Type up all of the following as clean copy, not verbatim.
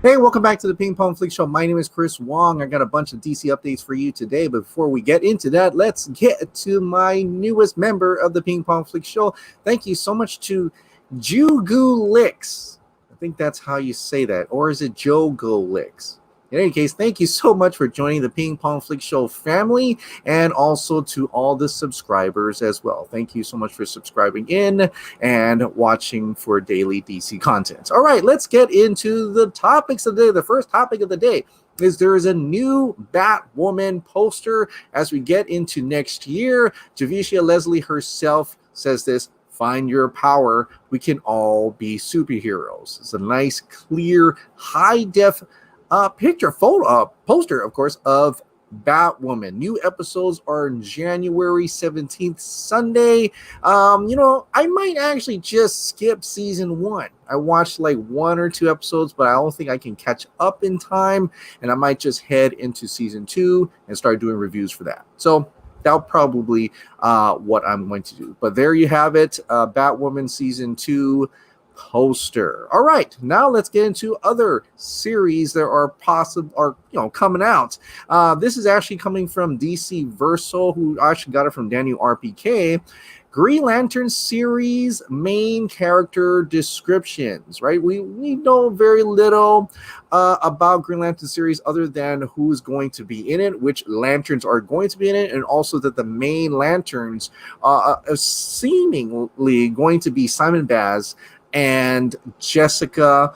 Hey, welcome back to the Ping Pong Flix Show. My name is Chris Wong. I got a bunch of DC updates for you today. But before we get into that, let's get to my newest member of the Ping Pong Flix Show. Thank you so much to Jugu Licks. I think that's how you say that. Or is it Jogo Licks? In any case, thank you so much for joining the Ping Pong Flix Show family and also to all the subscribers as well. Thank you so much for subscribing in and watching for daily DC content. All right, let's get into the topics of the day. The first topic of the day is there is a new Batwoman poster as we get into next year. Javicia Leslie herself says this: find your power. We can all be superheroes. It's a nice, clear, high-def poster, of course, of Batwoman. New episodes are on January 17th, Sunday. I might actually just skip season 1. I watched like 1 or 2 episodes, but I don't think I can catch up in time, and I might just head into season 2 and start doing reviews for that. So that'll probably what I'm going to do. But there you have it, Batwoman season 2 poster. All right, now let's get into other series that are coming out. This is actually coming from DC Verso, who actually got it from Daniel RPK. Green Lantern series main character descriptions, right? We know very little about Green Lantern series other than who's going to be in it, which lanterns are going to be in it, and also that the main lanterns are seemingly going to be Simon Baz and Jessica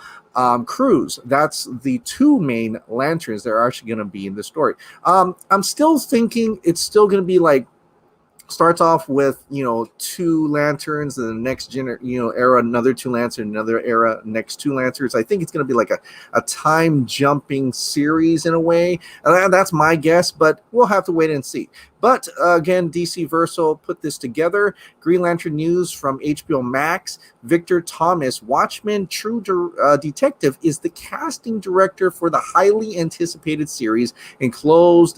Cruz. That's the 2 main lanterns that are actually going to be in the story. I'm still thinking it's still going to be like, starts off with 2 lanterns, and the next era another 2 lanterns, another era next 2 lanterns. I think it's going to be like a time jumping series in a way. That's my guess, but we'll have to wait and see. But again, DC Verso put this together. Green Lantern news from HBO Max. Victor Thomas, Watchmen True Detective, is the casting director for the highly anticipated series, enclosed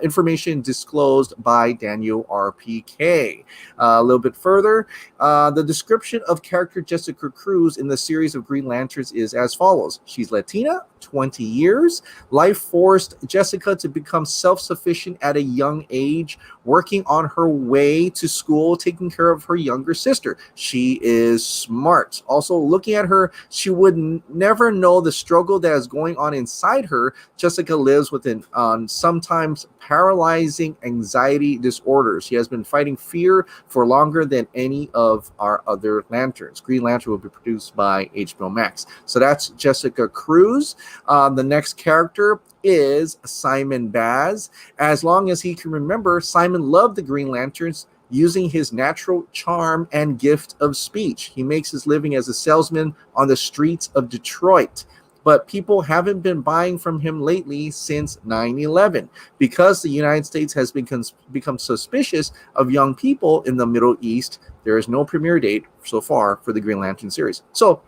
information disclosed by Daniel RPK. A little bit further, the description of character Jessica Cruz in the series of Green Lanterns is as follows. She's Latina, 20 years. Life forced Jessica to become self-sufficient at a young age, working on her way to school, taking care of her younger sister. She is smart. Also, looking at her, she would never know the struggle that is going on inside her. Jessica lives with an sometimes paralyzing anxiety disorder. She has been fighting fear for longer than any of our other lanterns. Green Lantern will be produced by HBO Max. So that's Jessica Cruz. The next character is Simon Baz. As long as he can remember, Simon loved the Green Lanterns, using his natural charm and gift of speech. He makes his living as a salesman on the streets of Detroit. But people haven't been buying from him lately since 9/11 because the United States has become suspicious of young people in the Middle East. There is no premiere date so far for the Green Lantern series. So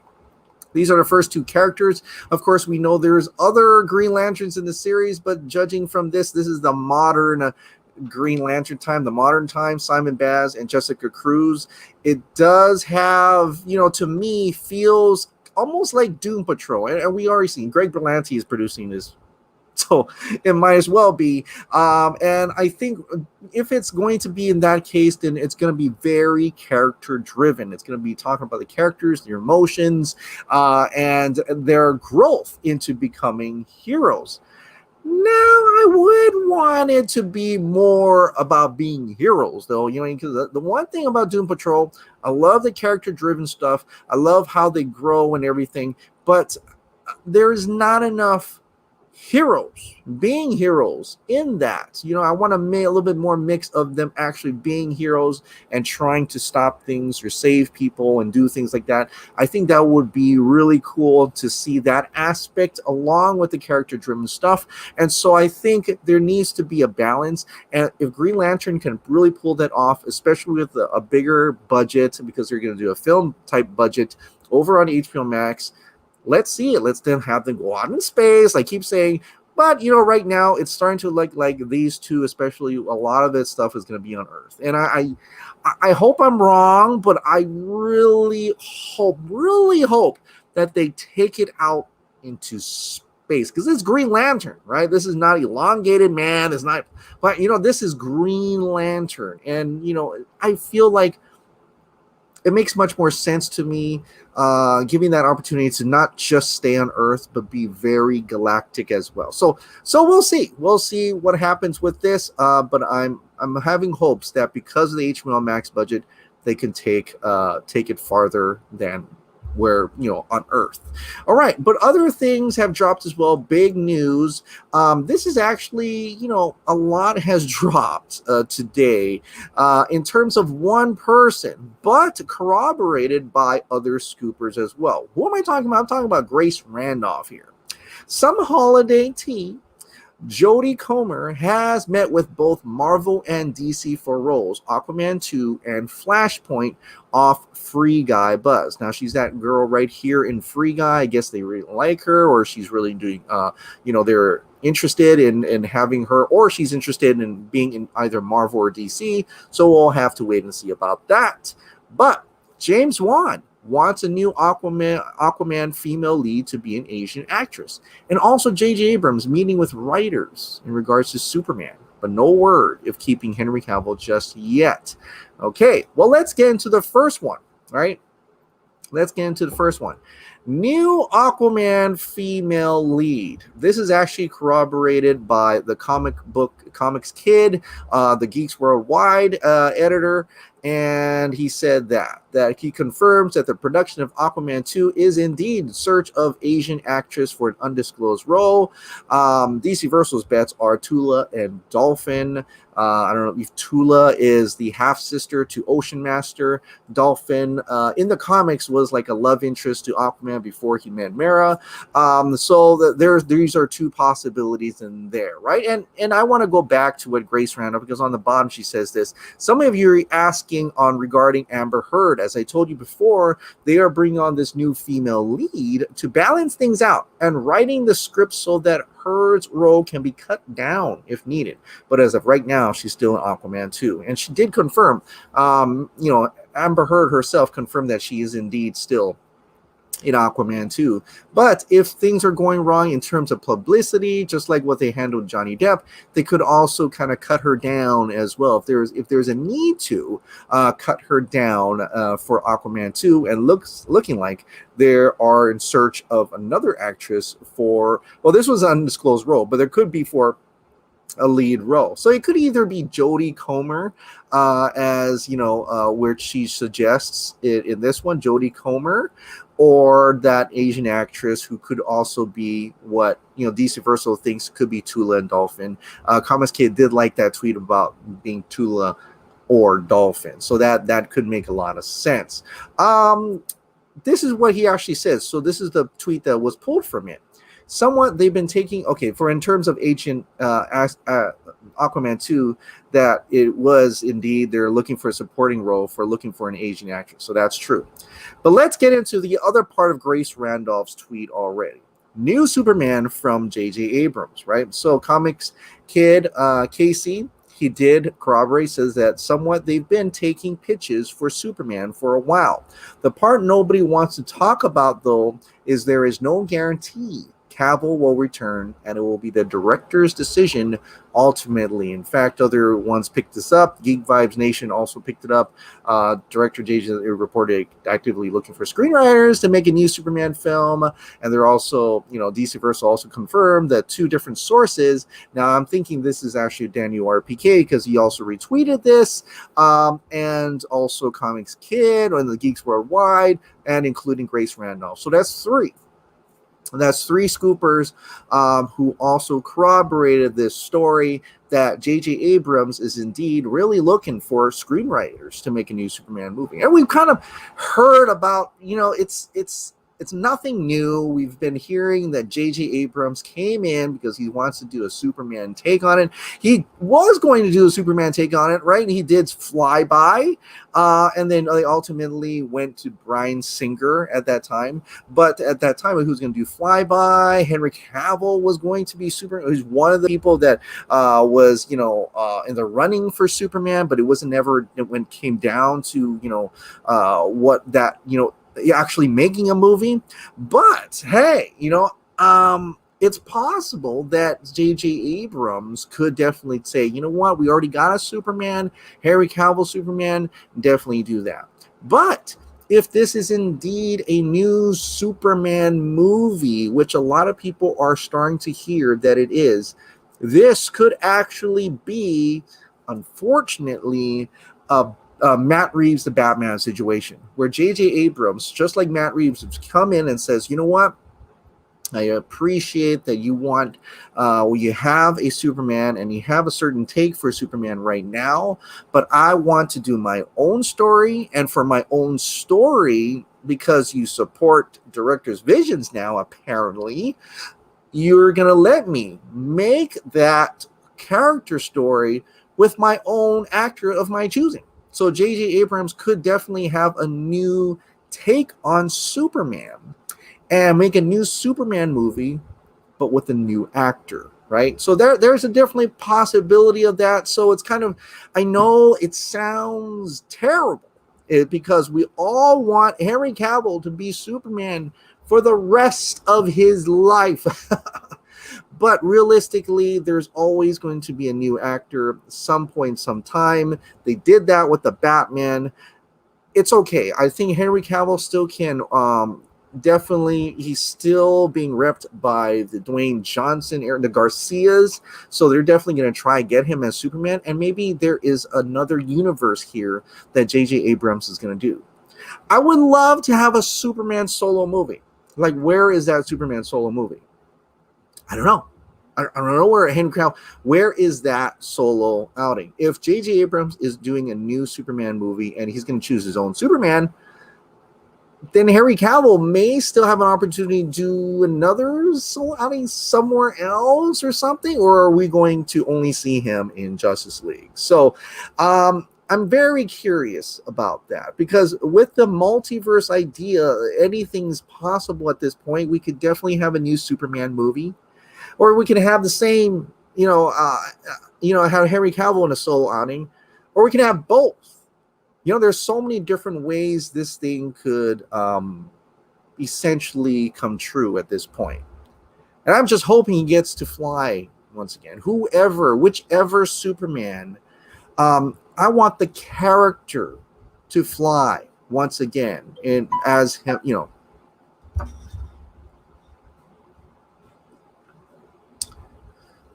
these are the first 2 characters. Of course, we know there's other Green Lanterns in the series, but judging from this is the modern Green Lantern time, the modern time, Simon Baz and Jessica Cruz. It does have, to me, feels almost like Doom Patrol. And we already seen Greg Berlanti is producing this, so it might as well be. And I think if it's going to be in that case, then it's going to be very character driven. It's going to be talking about the characters, their emotions, and their growth into becoming heroes. Now, I would want it to be more about being heroes, though, because the one thing about Doom Patrol, I love the character-driven stuff. I love how they grow and everything, but there's not enough heroes, being heroes in that. I want to make a little bit more mix of them actually being heroes and trying to stop things or save people and do things like that. I think that would be really cool to see that aspect along with the character-driven stuff. And so I think there needs to be a balance. And if Green Lantern can really pull that off, especially with a bigger budget, because they're going to do a film-type budget over on HBO Max, let's see it. Let's then have them go out in space. I keep saying, but right now it's starting to look like these 2, especially a lot of this stuff is going to be on Earth. And I hope I'm wrong, but I really hope that they take it out into space, because it's Green Lantern, right? This is not elongated man. It's not, but this is Green Lantern, and I feel like it makes much more sense to me, giving that opportunity to not just stay on Earth, but be very galactic as well. So we'll see. We'll see what happens with this. But I'm having hopes that because of the HBO Max budget, they can take it farther than where on Earth. All right, but other things have dropped as well. Big news. This is actually a lot has dropped today in terms of one person, but corroborated by other scoopers as well. Who am I talking about? I'm talking about Grace Randolph here. Some holiday tea. Jodie Comer has met with both Marvel and DC for roles, Aquaman 2 and Flashpoint, off Free Guy buzz. Now, she's that girl right here in Free Guy. I guess they really like her, or she's really doing, they're interested in having her, or she's interested in being in either Marvel or DC. So we'll have to wait and see about that. But James Wan wants a new Aquaman female lead to be an Asian actress. And also J.J. Abrams meeting with writers in regards to Superman, but no word of keeping Henry Cavill just yet. Okay, well, let's get into the first one, right? Let's get into the first one. New Aquaman female lead. This is actually corroborated by the Comics Kid, the Geeks Worldwide editor, and he said that he confirms that the production of Aquaman 2 is indeed in search of Asian actress for an undisclosed role. DC Versal's bets are Tula and Dolphin. I don't know if Tula is the half-sister to Ocean Master. Dolphin, in the comics, was like a love interest to Aquaman before he met Mera. So these are two possibilities in there, right? And I want to go back to what Grace Randolph, because on the bottom she says this. Some of you are asking regarding Amber Heard. As I told you before, they are bringing on this new female lead to balance things out and writing the script so that Heard's role can be cut down if needed. But as of right now, she's still in Aquaman 2. And she did confirm, Amber Heard herself confirmed that she is indeed still in Aquaman 2. But if things are going wrong in terms of publicity, just like what they handled Johnny Depp, they could also kind of cut her down as well. If there's a need to cut her down for Aquaman 2, and looking like they are in search of another actress for, well, this was an undisclosed role, but there could be for a lead role. So it could either be Jodie Comer, as where she suggests it in this one, Jodie Comer, or that Asian actress who could also be what DC Versal thinks could be Tula and Dolphin. Comics Kid did like that tweet about being Tula or Dolphin, so that could make a lot of sense. This is what he actually says. So this is the tweet that was pulled from it. Somewhat they've been taking, for in terms of Agent Aquaman 2, that it was indeed they're looking for a supporting role for looking for an Asian actress. So that's true. But let's get into the other part of Grace Randolph's tweet already. New Superman from J.J. Abrams, right? So Comics Kid Casey, he did corroborate, says that somewhat they've been taking pitches for Superman for a while. The part nobody wants to talk about, though, is there is no guarantee Cavill will return, and it will be the director's decision ultimately. In fact, other ones picked this up. Geek Vibes Nation also picked it up. Director J.J. reported actively looking for screenwriters to make a new Superman film, and they're also, DC Versa also confirmed that two different sources. Now, I'm thinking this is actually Daniel RPK because he also retweeted this, and also Comics Kid and the Geeks Worldwide, and including Grace Randolph. So that's three. That's three scoopers who also corroborated this story that J.J. Abrams is indeed really looking for screenwriters to make a new Superman movie. And we've kind of heard about, it's nothing new. We've been hearing that J.J. Abrams came in because he wants to do a Superman take on it. He was going to do a Superman take on it, right? And he did Flyby, and then they ultimately went to Bryan Singer at that time. But at that time, who was going to do Flyby? Henry Cavill was going to be Superman. He was one of the people that was, in the running for Superman, but it wasn't ever when it came down to, what that, actually making a movie. But hey, it's possible that J.J. Abrams could definitely say, you know what, we already got a Superman, Henry Cavill Superman, definitely do that. But if this is indeed a new Superman movie, which a lot of people are starting to hear that it is, this could actually be, unfortunately, Matt Reeves, the Batman situation, where J.J. Abrams, just like Matt Reeves, come in and says, you know what, I appreciate that you want, you have a Superman and you have a certain take for Superman right now, but I want to do my own story. And for my own story, because you support director's visions now, apparently, you're going to let me make that character story with my own actor of my choosing. So J.J. Abrams could definitely have a new take on Superman and make a new Superman movie, but with a new actor, right? So there's a definitely possibility of that. So it's kind of, I know it sounds terrible because we all want Henry Cavill to be Superman for the rest of his life. But realistically, there's always going to be a new actor at some point, sometime. They did that with the Batman. It's okay. I think Henry Cavill still can definitely, he's still being repped by the Dwayne Johnson, the Garcias, so they're definitely going to try and get him as Superman, and maybe there is another universe here that J.J. Abrams is going to do. I would love to have a Superman solo movie. Like, where is that Superman solo movie? I don't know. I don't know where Henry Cavill, where is that solo outing? If J.J. Abrams is doing a new Superman movie and he's going to choose his own Superman, then Henry Cavill may still have an opportunity to do another solo outing somewhere else or something, or are we going to only see him in Justice League? So I'm very curious about that, because with the multiverse idea, anything's possible at this point. We could definitely have a new Superman movie, or we can have the same, have Henry Cavill in a solo outing, or we can have both. There's so many different ways this thing could essentially come true at this point. And I'm just hoping he gets to fly once again. Whichever Superman, I want the character to fly once again. And as him,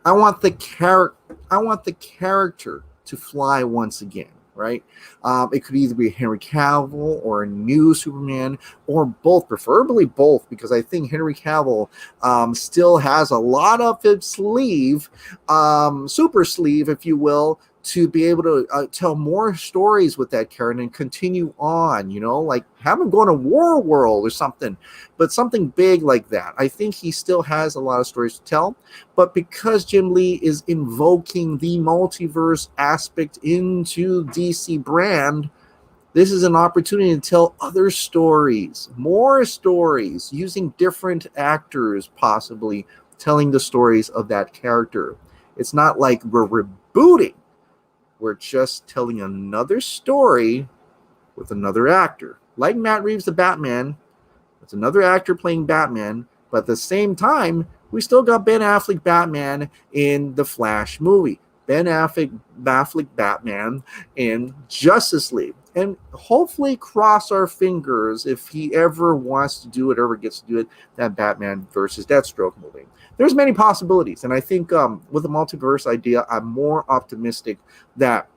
I want the character to fly once again. Right? It could either be Henry Cavill or a new Superman, or both, preferably both, because I think Henry Cavill still has a lot up his sleeve, super sleeve, if you will, to be able to tell more stories with that character and continue on, like have him go to War World or something, but something big like that. I think he still has a lot of stories to tell, but because Jim Lee is invoking the multiverse aspect into DC brand, this is an opportunity to tell other stories, more stories, using different actors, possibly telling the stories of that character. It's not like we're rebooting. We're just telling another story with another actor. Like Matt Reeves, the Batman, it's another actor playing Batman, but at the same time, we still got Ben Affleck Batman in the Flash movie. Ben Affleck Batman in Justice League. And hopefully cross our fingers if he ever wants to do it, ever gets to do it, that Batman versus Deathstroke movie. There's many possibilities, and I think with the multiverse idea, I'm more optimistic that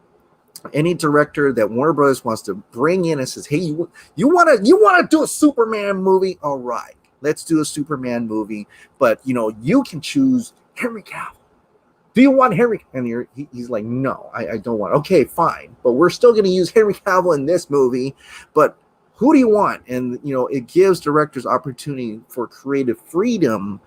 any director that Warner Brothers wants to bring in and says, "Hey, you want to do a Superman movie? All right, let's do a Superman movie, but you can choose Henry Cavill. Do you want Henry?" And he's like, "No, I don't want." Okay, fine, but we're still going to use Henry Cavill in this movie, but who do you want? And it gives directors opportunity for creative freedom,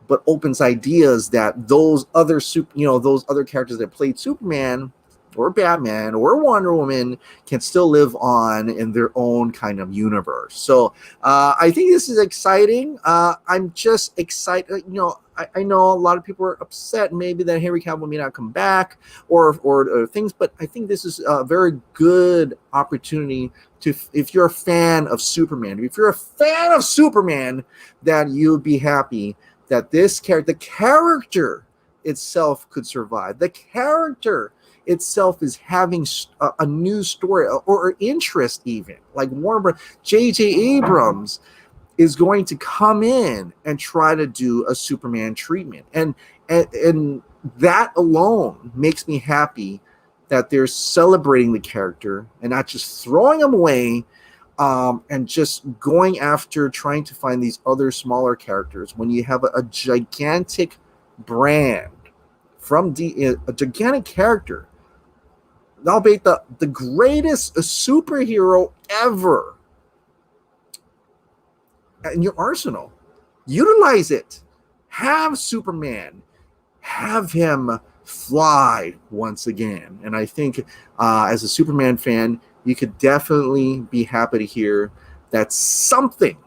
but opens ideas that those other characters that played Superman or Batman or Wonder Woman can still live on in their own kind of universe. So I think this is exciting. I'm just excited. I know a lot of people are upset maybe that Henry Cavill may not come back or things, but I think this is a very good opportunity to, if you're a fan of Superman, that you'll be happy that the character itself could survive. The character itself is having a new story or interest, even like Warner J.J. Abrams is going to come in and try to do a Superman treatment, and that alone makes me happy that they're celebrating the character and not just throwing him away, and just going after trying to find these other smaller characters. When you have a gigantic brand from a gigantic character, albeit the greatest superhero ever, in your arsenal, utilize it. Have Superman, have him fly once again. And I think as a Superman fan, you could definitely be happy to hear that something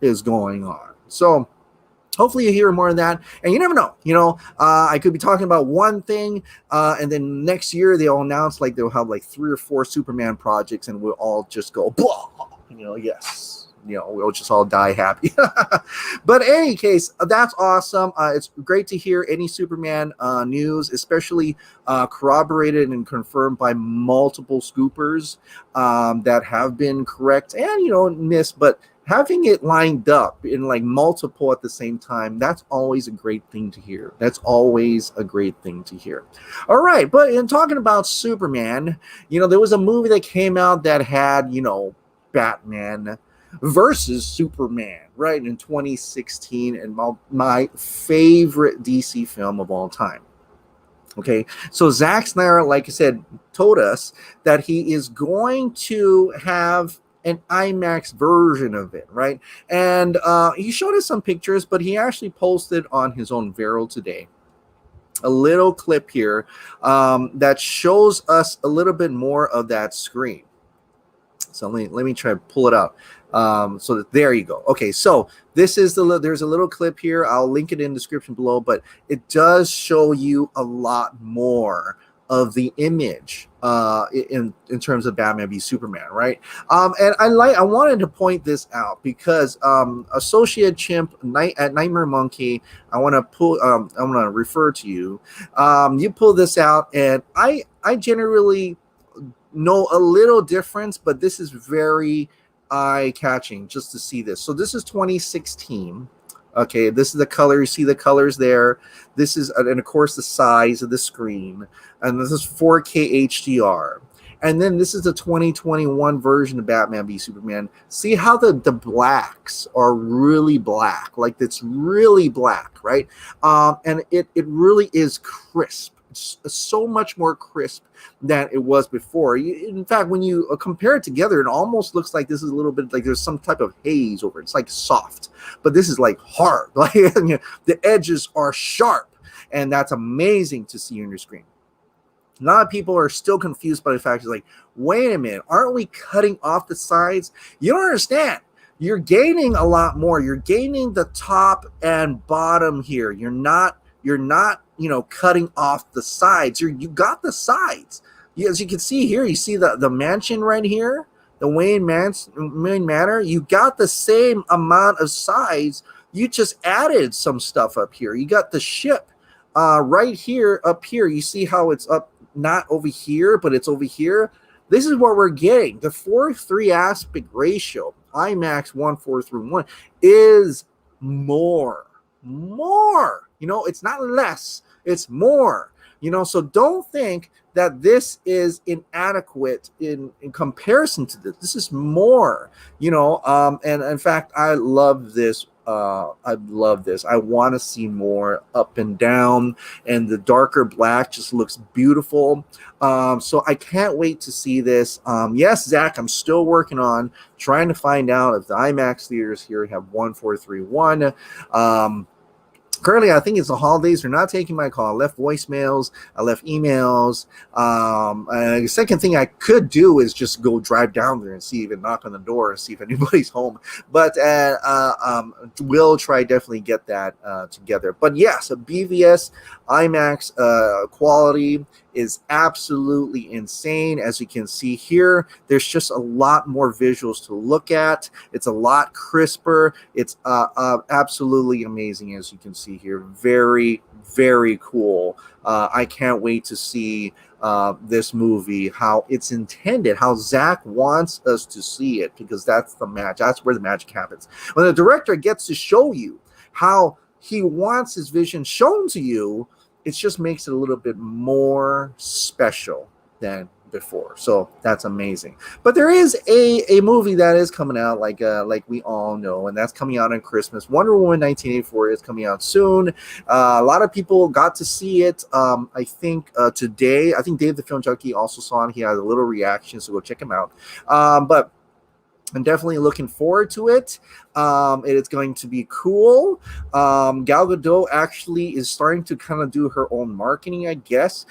is going on. So hopefully you hear more of that. And you never know, I could be talking about one thing, and then next year they'll announce like they'll have like 3 or 4 Superman projects, and we'll all just go, blah, yes, we'll just all die happy. But in any case, that's awesome. It's great to hear any Superman news, especially corroborated and confirmed by multiple scoopers that have been correct and missed, but having it lined up in like multiple at the same time, that's always a great thing to hear. All right, but in talking about Superman, there was a movie that came out that had, Batman versus Superman, right, in 2016, and my favorite DC film of all time. Okay, so Zack Snyder, like I said, told us that he is going to have an IMAX version of it, right? And he showed us some pictures, but he actually posted on his own Vero today a little clip here that shows us a little bit more of that screen. So let me try to pull it out. So that, there you go. Okay, so this is there's a little clip here. I'll link it in the description below, but it does show you a lot more of the image in terms of Batman v Superman, right? And I wanted to point this out because Associate Chimp at Nightmare Monkey, I want to refer to you. You pull this out, and I generally know a little difference, but this is very eye-catching just to see this. So this is 2016. Okay, this is the color. You see the colors there. This is, and of course, the size of the screen. And this is 4K HDR. And then this is the 2021 version of Batman v Superman. See how the blacks are really black, like it's really black, right? And it really is crisp. It's so much more crisp than it was before. In fact, when you compare it together, it almost looks like this is a little bit like there's some type of haze over it. It's like soft, but this is like hard. Like the edges are sharp, and that's amazing to see on your screen. A lot of people are still confused by the fact it's like, wait a minute, aren't we cutting off the sides? You don't understand. You're gaining a lot more. You're gaining the top and bottom here. You're not cutting off the sides. You got the sides. As you can see here, you see the mansion right here, the Wayne Manor. You got the same amount of sides. You just added some stuff up here. You got the ship right here, up here. You see how it's up, not over here, but it's over here. This is what we're getting. The 4:3 aspect ratio, IMAX 1:4:1, is more. It's not less, it's more. So don't think that this is inadequate in comparison to this. This is more. And in fact, I love this. I want to see more up and down, and the darker black just looks beautiful. So I can't wait to see this. Yes, Zach, I'm still working on trying to find out if the IMAX theaters here have 1:4:1. Currently, I think it's the holidays. They're not taking my call. I left voicemails. I left emails. The second thing I could do is just go drive down there and see, even knock on the door and see if anybody's home. But we'll try definitely get that together. But yes, a BVS IMAX quality is absolutely insane. As you can see here, there's just a lot more visuals to look at. It's a lot crisper. It's absolutely amazing, as you can see here. Very, very cool. I can't wait to see this movie, how it's intended, how Zack wants us to see it, because that's the magic. That's where the magic happens. When the director gets to show you how he wants his vision shown to you, it just makes it a little bit more special than before. So that's amazing. But there is a movie that is coming out, like we all know, and that's coming out on Christmas. Wonder Woman 1984 is coming out soon. A lot of people got to see it. I think today. I think Dave the Film Junkie also saw it. He had a little reaction, so go check him out. But I'm definitely looking forward to it. It is going to be cool. Gal Gadot actually is starting to kind of do her own marketing, I guess.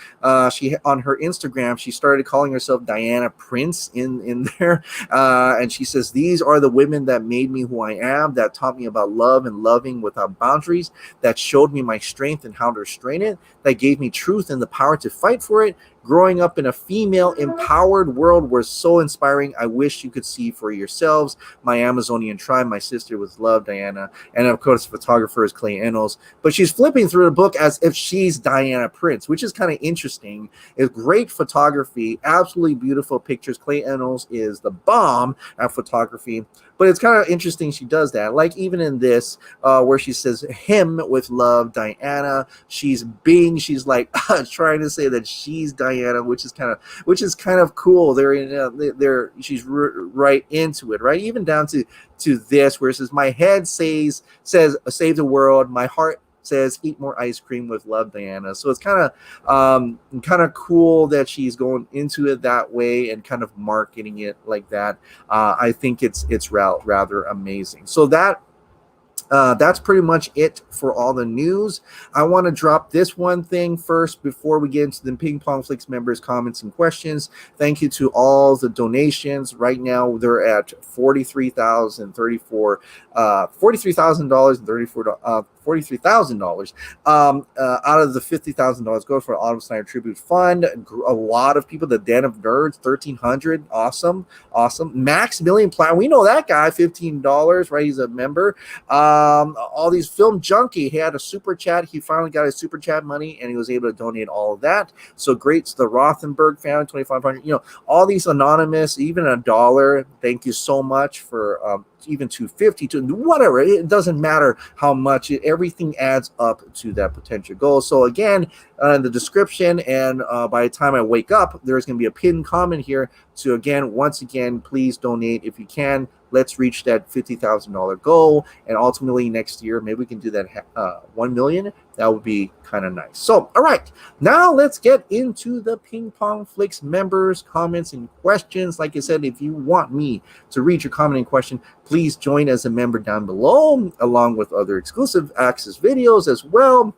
She on her Instagram, she started calling herself Diana Prince in there, and she says, "These are the women that made me who I am, that taught me about love and loving without boundaries, that showed me my strength and how to restrain it, that gave me truth and the power to fight for it. Growing up in a female empowered world was so inspiring. I wish you could see for yourselves. My Amazonian tribe, my sister with love, Diana." And of course, photographer is Clay Enos. But she's flipping through the book as if she's Diana Prince, which is kind of interesting. It's great photography, absolutely beautiful pictures. Clay Enos is the bomb at photography. But it's kind of interesting she does that. Like even in this, where she says him with love, Diana, she's like trying to say that she's Diana, which is kind of cool. She's right into it, right? Even down to this, where it says, "My head says save the world. My heart says eat more ice cream with love, Diana." So it's kind of cool that she's going into it that way and kind of marketing it like that. I think it's rather amazing. So that's pretty much it for all the news. I want to drop this one thing first before we get into the Ping Pong Flix members' comments and questions. Thank you to all the donations. Right now, they're at $43,034 and $43,000 out of the $50,000 go for Autumn Snyder Tribute Fund. A lot of people. The Den of Nerds, 1,300. Awesome. Maximilian Platt, we know that guy, $15, right? He's a member. All these Film Junkie, he had a super chat. He finally got his super chat money, and he was able to donate all of that. So great to the Rothenberg family, 2,500. All these anonymous, even $1. Thank you so much for even $250 to whatever. It doesn't matter how much. Everything adds up to that potential goal. So again, in the description, and by the time I wake up, there's going to be a pinned comment here. So again, once again, please donate if you can. Let's reach that $50,000 goal, and ultimately next year, maybe we can do that 1 million. That would be kind of nice. So, all right, now let's get into the Ping Pong Flix members' comments and questions. Like I said, if you want me to read your comment and question, please join as a member down below, along with other exclusive access videos as well.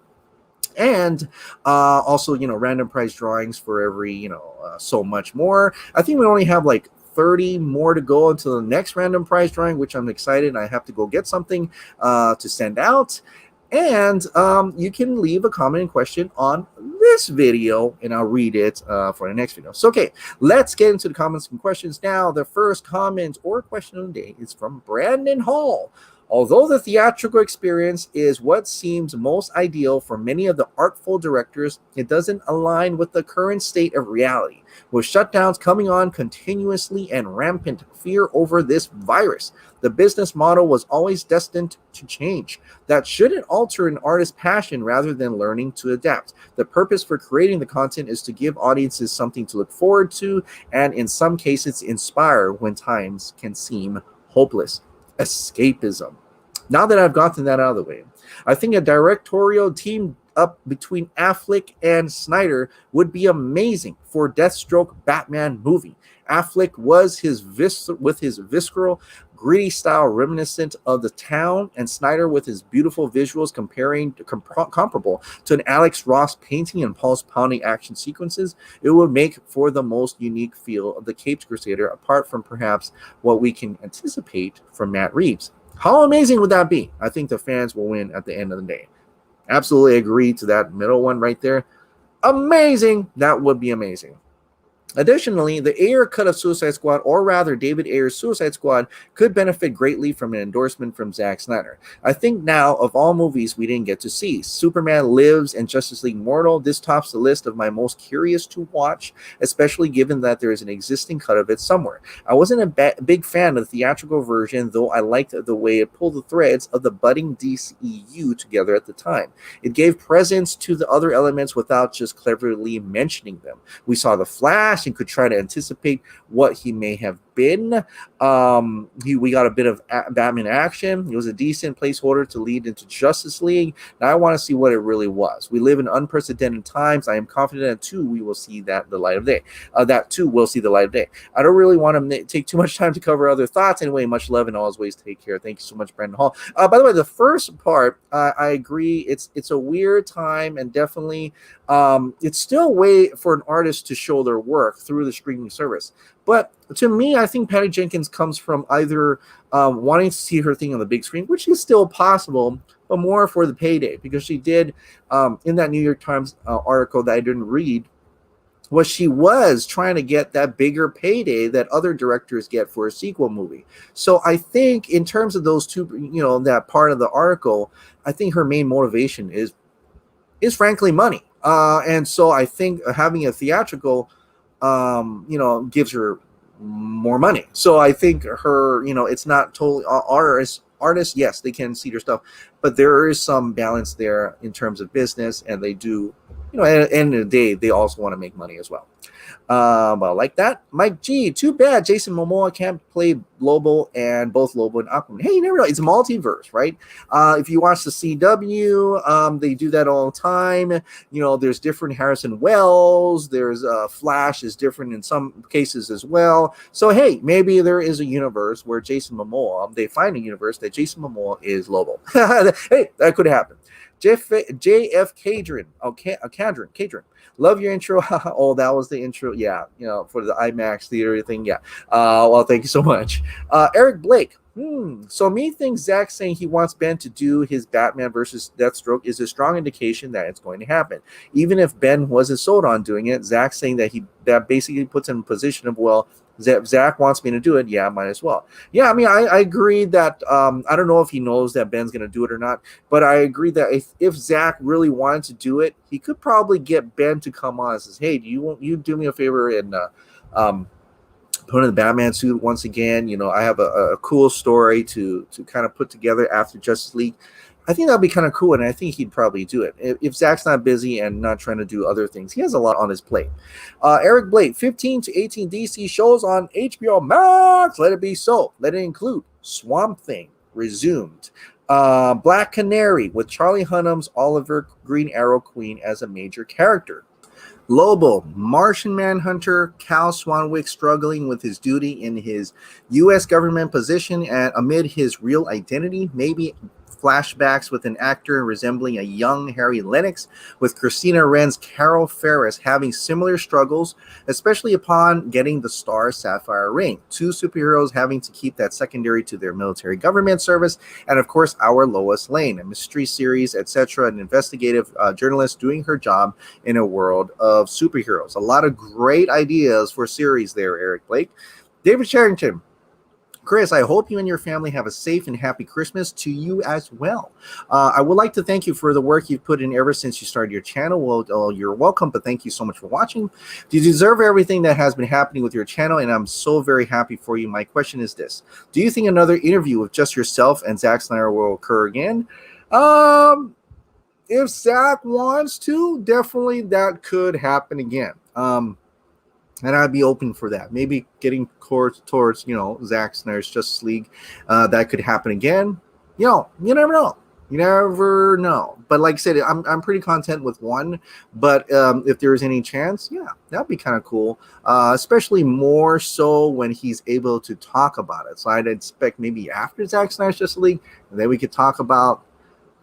And also, random prize drawings for every, so much more. I think we only have like 30 more to go until the next random prize drawing, which I'm excited. I have to go get something to send out. And you can leave a comment and question on this video, and I'll read it for the next video. So, okay, let's get into the comments and questions now. The first comment or question of the day is from Brandon Hall. Although the theatrical experience is what seems most ideal for many of the artful directors, it doesn't align with the current state of reality, with shutdowns coming on continuously and rampant fear over this virus. The business model was always destined to change. That shouldn't alter an artist's passion rather than learning to adapt. The purpose for creating the content is to give audiences something to look forward to, and in some cases inspire when times can seem hopeless. Escapism. Now that I've gotten that out of the way, I think a directorial team up between Affleck and Snyder would be amazing for Deathstroke Batman movie. Affleck was with his visceral, gritty style reminiscent of The Town, and Snyder with his beautiful visuals comparable to an Alex Ross painting and pulse-pounding action sequences. It would make for the most unique feel of the Caped Crusader, apart from perhaps what we can anticipate from Matt Reeves. How amazing would that be? I think the fans will win at the end of the day. Absolutely agree to that middle one right there. Amazing. That would be amazing. Additionally, the Ayer cut of Suicide Squad, or rather David Ayer's Suicide Squad, could benefit greatly from an endorsement from Zack Snyder. I think now, of all movies we didn't get to see, Superman Lives and Justice League Mortal, this tops the list of my most curious to watch, especially given that there is an existing cut of it somewhere. I wasn't a big fan of the theatrical version, though I liked the way it pulled the threads of the budding DCEU together at the time. It gave presence to the other elements without just cleverly mentioning them. We saw the Flash and could try to anticipate what he may have been. We got a bit of Batman action. It was a decent placeholder to lead into Justice League. Now I want to see what it really was. We live in unprecedented times. I am confident that too we will see the light of day. That too will see the light of day. I don't really want to take too much time to cover other thoughts. Anyway, much love and always take care. Thank you so much, Brandon Hall. By the way, the first part, I agree. It's a weird time, and definitely it's still a way for an artist to show their work through the streaming service. But to me, I think Patty Jenkins comes from either wanting to see her thing on the big screen, which is still possible, but more for the payday, because she did in that New York Times article that I didn't read, was she was trying to get that bigger payday that other directors get for a sequel movie. So I think in terms of those two, that part of the article, I think her main motivation is frankly money. And so I think having a theatrical gives her more money. So I think her, it's not totally artists, yes, they can see their stuff, but there is some balance there in terms of business, and they do, at the end of the day, they also want to make money as well. I like that. Mike G, too bad Jason Momoa can't play Lobo and both Lobo and Aquaman. Hey, you never know. It's a multiverse, right? If you watch the CW, they do that all the time. There's different Harrison Wells. There's Flash is different in some cases as well. So, hey, maybe there is a universe where Jason Momoa, they find a universe that Jason Momoa is Lobo. Hey, that could happen. JF Cadron. Okay, Cadron. Love your intro. Oh, that was the intro. Yeah, for the IMAX theater thing. Yeah. Well, thank you so much. Eric Blake. So me thinks Zack saying he wants Ben to do his Batman versus Deathstroke is a strong indication that it's going to happen. Even if Ben wasn't sold on doing it, Zack saying that basically puts him in a position of, well, Zack wants me to do it. Yeah, might as well. Yeah, I mean, I agree that I don't know if he knows that Ben's going to do it or not, but I agree that if Zack really wanted to do it, he could probably get Ben to come on and says, hey, you do me a favor and put in the Batman suit once again. I have a cool story to kind of put together after Justice League. I think that'd be kind of cool, and I think he'd probably do it. If Zack's not busy and not trying to do other things, he has a lot on his plate. Eric Blake, 15 to 18 DC shows on HBO Max. Let it be so. Let it include Swamp Thing, resumed. Black Canary with Charlie Hunnam's Oliver Green Arrow Queen as a major character. Lobo, Martian Manhunter, Cal Swanwick struggling with his duty in his U.S. government position and amid his real identity, maybe flashbacks with an actor resembling a young Harry Lennox, with Christina Wren's Carol Ferris having similar struggles, especially upon getting the Star Sapphire ring. Two superheroes having to keep that secondary to their military government service, and of course our Lois Lane, a mystery series, etc., an investigative journalist doing her job in a world of superheroes. A lot of great ideas for series there, Eric Blake. David Sherrington. Chris, I hope you and your family have a safe and happy Christmas to you as well. I would like to thank you for the work you've put in ever since you started your channel. Well, you're welcome, but thank you so much for watching. You deserve everything that has been happening with your channel, and I'm so very happy for you. My question is this. Do you think another interview with just yourself and Zack Snyder will occur again? If Zack wants to, definitely that could happen again. And I'd be open for that. Maybe getting towards Zack Snyder's Justice League, that could happen again. You never know. You never know. But like I said, I'm pretty content with one. But if there's any chance, yeah, that'd be kind of cool. Especially more so when he's able to talk about it. So I'd expect maybe after Zack Snyder's Justice League, and then we could talk about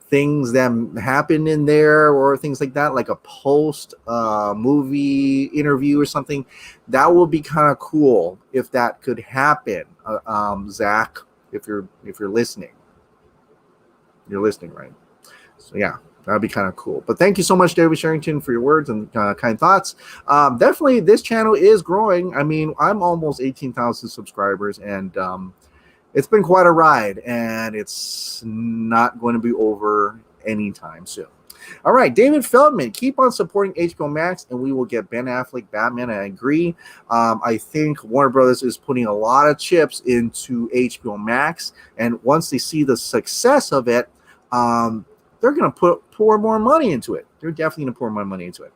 things that happen in there or things like that, like a post movie interview or something. That would be kind of cool if that could happen. Zack, if you're listening, right? So yeah, That'd be kind of cool. But thank you so much, David Sherrington, for your words and kind thoughts. Definitely, this channel is growing. I mean, I'm almost 18,000 subscribers, and it's been quite a ride, and it's not going to be over anytime soon. All right, David Feldman, keep on supporting HBO Max, and we will get Ben Affleck Batman. I agree. I think Warner Brothers is putting a lot of chips into HBO Max, and once they see the success of it, they're going to pour more money into it. They're definitely going to pour more money into it.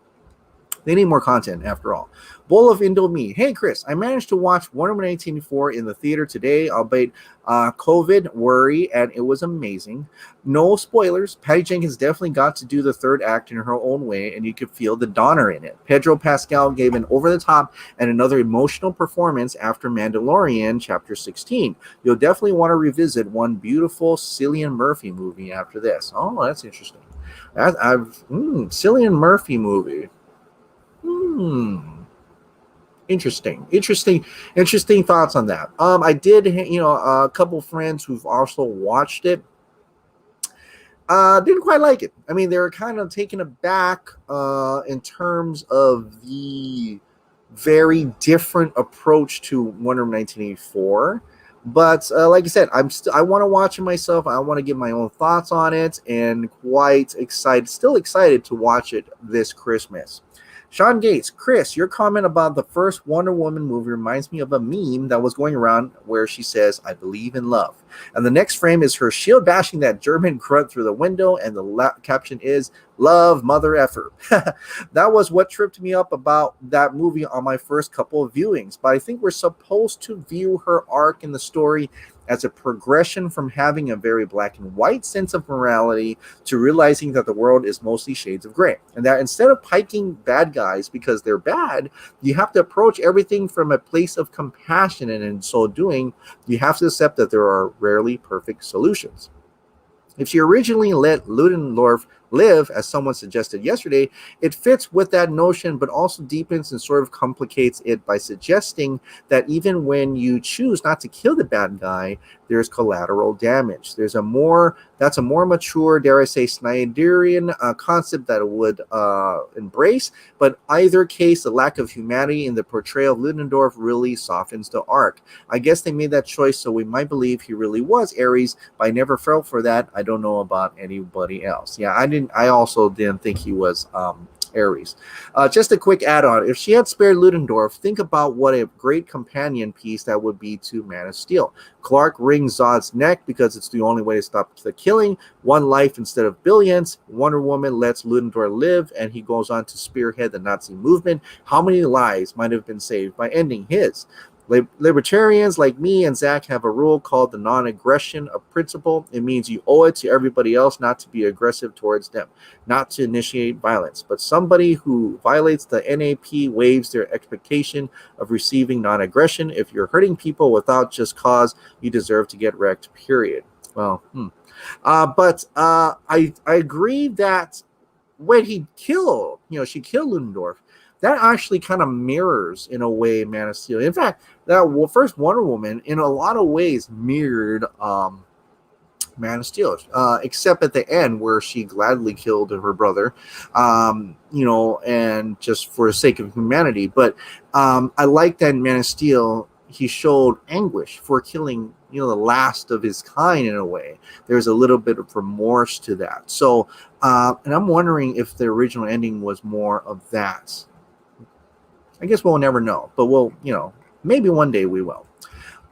They need more content, after all. Bowl of Indomie. Hey, Chris, I managed to watch Wonder Woman 1984 in the theater today, albeit COVID worry, and it was amazing. No spoilers. Patty Jenkins definitely got to do the third act in her own way, and you could feel the Donner in it. Pedro Pascal gave an over-the-top and another emotional performance after Mandalorian Chapter 16. You'll definitely want to revisit one beautiful Cillian Murphy movie after this. Oh, that's interesting. Cillian Murphy movie. Interesting thoughts on that. I did, a couple friends who've also watched it didn't quite like it. I mean, they were kind of taken aback in terms of the very different approach to Wonder Woman 1984. But like I said, I want to watch it myself. I want to give my own thoughts on it, and still excited to watch it this Christmas. Sean Gates, Chris, your comment about the first Wonder Woman movie reminds me of a meme that was going around where she says, "I believe in love." And the next frame is her shield bashing that German grunt through the window, and the caption is, "Love, mother effer." That was what tripped me up about that movie on my first couple of viewings. But I think we're supposed to view her arc in the story as a progression from having a very black and white sense of morality to realizing that the world is mostly shades of gray. And that instead of piking bad guys because they're bad, you have to approach everything from a place of compassion. And in so doing, you have to accept that there are rarely perfect solutions. If she originally let Ludendorff live, as someone suggested yesterday, it fits with that notion, but also deepens and sort of complicates it by suggesting that even when you choose not to kill the bad guy, there's collateral damage. That's a more mature, dare I say, Snyderian concept that it would embrace. But either case, the lack of humanity in the portrayal of Ludendorff really softens the arc. I guess they made that choice so we might believe he really was Ares, but I never felt for that. I don't know about anybody else. Yeah, I also didn't think he was Ares. Just a quick add-on. If she had spared Ludendorff, think about what a great companion piece that would be to Man of Steel. Clark wrings Zod's neck because it's the only way to stop the killing. One life instead of billions. Wonder Woman lets Ludendorff live, and he goes on to spearhead the Nazi movement. How many lives might have been saved by ending his? Libertarians like me and Zack have a rule called the non-aggression of principle. It means you owe it to everybody else not to be aggressive towards them, not to initiate violence. But somebody who violates the NAP waives their expectation of receiving non-aggression. If you're hurting people without just cause, you deserve to get wrecked, period. Well, but I agree that when she killed Ludendorff, that actually kind of mirrors, in a way, Man of Steel. In fact, that first Wonder Woman, in a lot of ways, mirrored Man of Steel, except at the end where she gladly killed her brother, and just for the sake of humanity. But I like that in Man of Steel, he showed anguish for killing, the last of his kind in a way. There's a little bit of remorse to that. So, and I'm wondering if the original ending was more of that. I guess we'll never know, but maybe one day we will.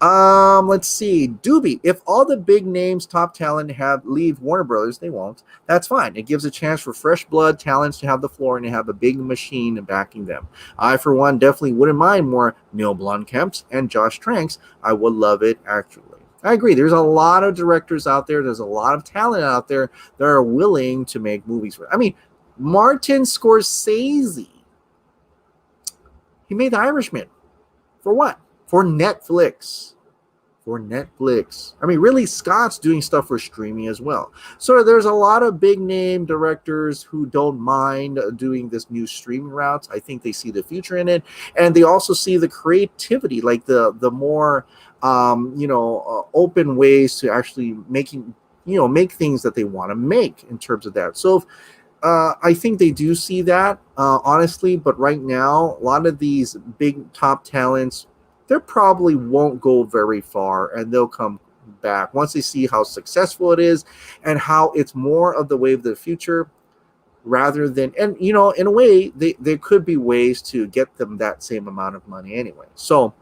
Let's see. Doobie, if all the big names, top talent leave Warner Brothers, they won't. That's fine. It gives a chance for fresh blood talents to have the floor and to have a big machine backing them. I, for one, definitely wouldn't mind more Neil Blomkamps and Josh Tranks. I would love it, actually. I agree. There's a lot of directors out there. There's a lot of talent out there that are willing to make movies. I mean, Martin Scorsese. He made The Irishman. For what? For Netflix. I mean, really, Scott's doing stuff for streaming as well. So there's a lot of big name directors who don't mind doing this new streaming route. I think they see the future in it. And they also see the creativity, like the more, open ways to actually making make things that they want to make in terms of that. So I think they do see that, honestly, but right now, a lot of these big top talents, they probably won't go very far, and they'll come back once they see how successful it is and how it's more of the wave of the future rather than, and in a way, there could be ways to get them that same amount of money anyway. So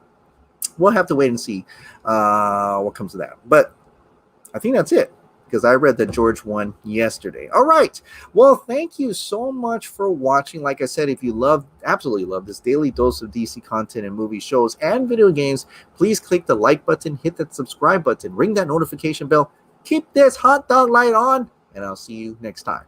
we'll have to wait and see what comes of that. But I think that's it, because I read that George won yesterday. All right. Well, thank you so much for watching. Like I said, if you absolutely love this daily dose of DC content and movie shows and video games, please click the like button, hit that subscribe button, ring that notification bell, keep this hot dog light on, and I'll see you next time.